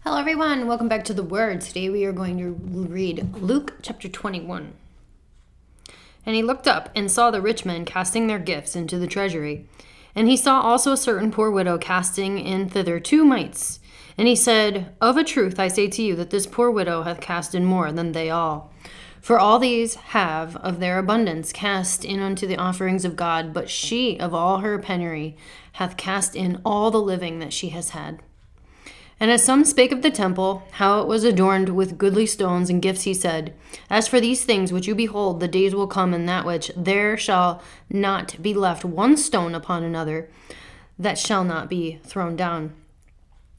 Hello everyone, welcome back to the Word. Today we are going to read Luke chapter 21. And he looked up and saw the rich men casting their gifts into the treasury. And he saw also a certain poor widow casting in thither 2 mites. And he said, Of a truth I say to you that this poor widow hath cast in more than they all. For all these have of their abundance cast in unto the offerings of God, but she of all her penury hath cast in all the living that she has had. And as some spake of the temple, how it was adorned with goodly stones and gifts, he said, As for these things which you behold, the days will come in that which there shall not be left one stone upon another that shall not be thrown down.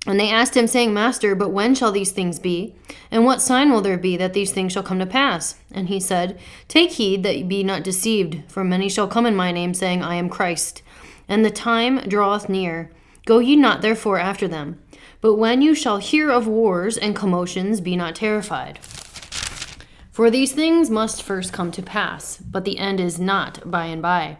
And they asked him, saying, Master, but when shall these things be? And what sign will there be that these things shall come to pass? And he said, Take heed that ye be not deceived, for many shall come in my name, saying, I am Christ. And the time draweth near. Go ye not therefore after them. But when you shall hear of wars and commotions, be not terrified. For these things must first come to pass, but the end is not by and by.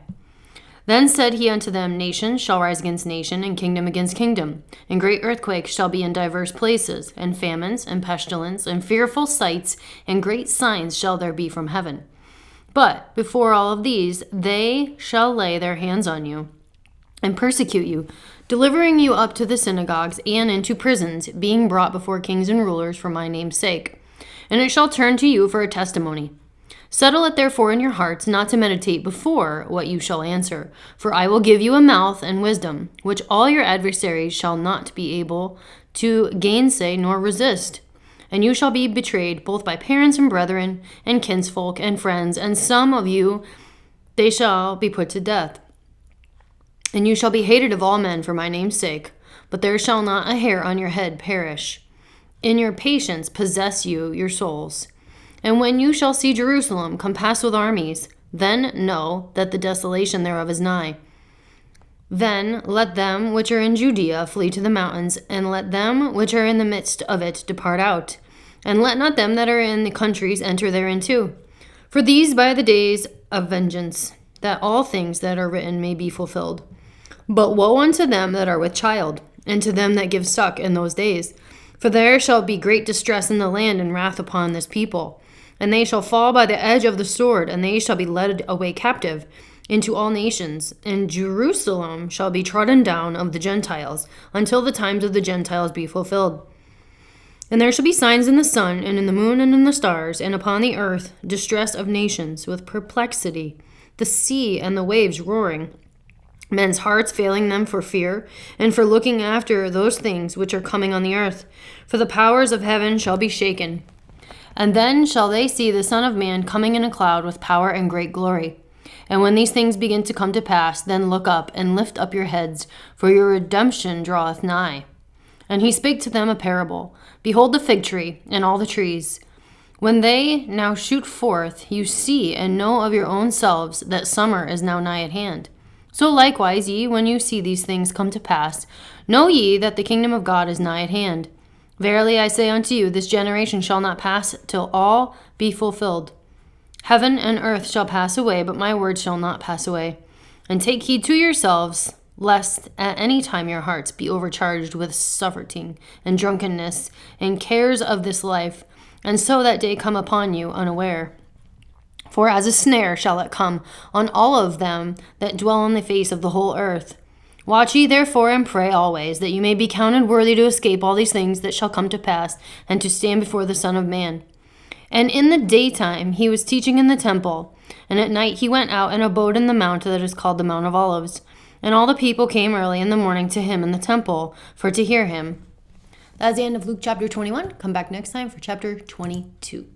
Then said he unto them, Nation shall rise against nation, and kingdom against kingdom. And great earthquakes shall be in divers places, and famines, and pestilence, and fearful sights, and great signs shall there be from heaven. But before all of these, they shall lay their hands on you, and persecute you, delivering you up to the synagogues and into prisons, being brought before kings and rulers for my name's sake. And it shall turn to you for a testimony. Settle it therefore in your hearts not to meditate before what you shall answer. For I will give you a mouth and wisdom, which all your adversaries shall not be able to gainsay nor resist. And you shall be betrayed both by parents and brethren, and kinsfolk and friends, and some of you they shall be put to death. And you shall be hated of all men for my name's sake, but there shall not a hair on your head perish. In your patience possess you your souls. And when you shall see Jerusalem compassed with armies, then know that the desolation thereof is nigh. Then let them which are in Judea flee to the mountains, and let them which are in the midst of it depart out. And let not them that are in the countries enter therein too. For these by the days of vengeance, that all things that are written may be fulfilled. But woe unto them that are with child, and to them that give suck in those days. For there shall be great distress in the land, and wrath upon this people. And they shall fall by the edge of the sword, and they shall be led away captive into all nations. And Jerusalem shall be trodden down of the Gentiles, until the times of the Gentiles be fulfilled. And there shall be signs in the sun, and in the moon, and in the stars, and upon the earth distress of nations, with perplexity, the sea and the waves roaring, men's hearts failing them for fear, and for looking after those things which are coming on the earth. For the powers of heaven shall be shaken. And then shall they see the Son of Man coming in a cloud with power and great glory. And when these things begin to come to pass, then look up and lift up your heads, for your redemption draweth nigh. And he spake to them a parable. Behold the fig tree, and all the trees. When they now shoot forth, you see and know of your own selves that summer is now nigh at hand. So likewise ye, when you see these things come to pass, know ye that the kingdom of God is nigh at hand. Verily I say unto you, this generation shall not pass till all be fulfilled. Heaven and earth shall pass away, but my word shall not pass away. And take heed to yourselves, lest at any time your hearts be overcharged with surfeiting and drunkenness and cares of this life, and so that day come upon you unaware. For as a snare shall it come on all of them that dwell on the face of the whole earth. Watch ye therefore and pray always, that you may be counted worthy to escape all these things that shall come to pass, and to stand before the Son of Man. And in the daytime he was teaching in the temple, and at night he went out and abode in the mount that is called the Mount of Olives. And all the people came early in the morning to him in the temple, for to hear him. That's the end of Luke chapter 21. Come back next time for chapter 22.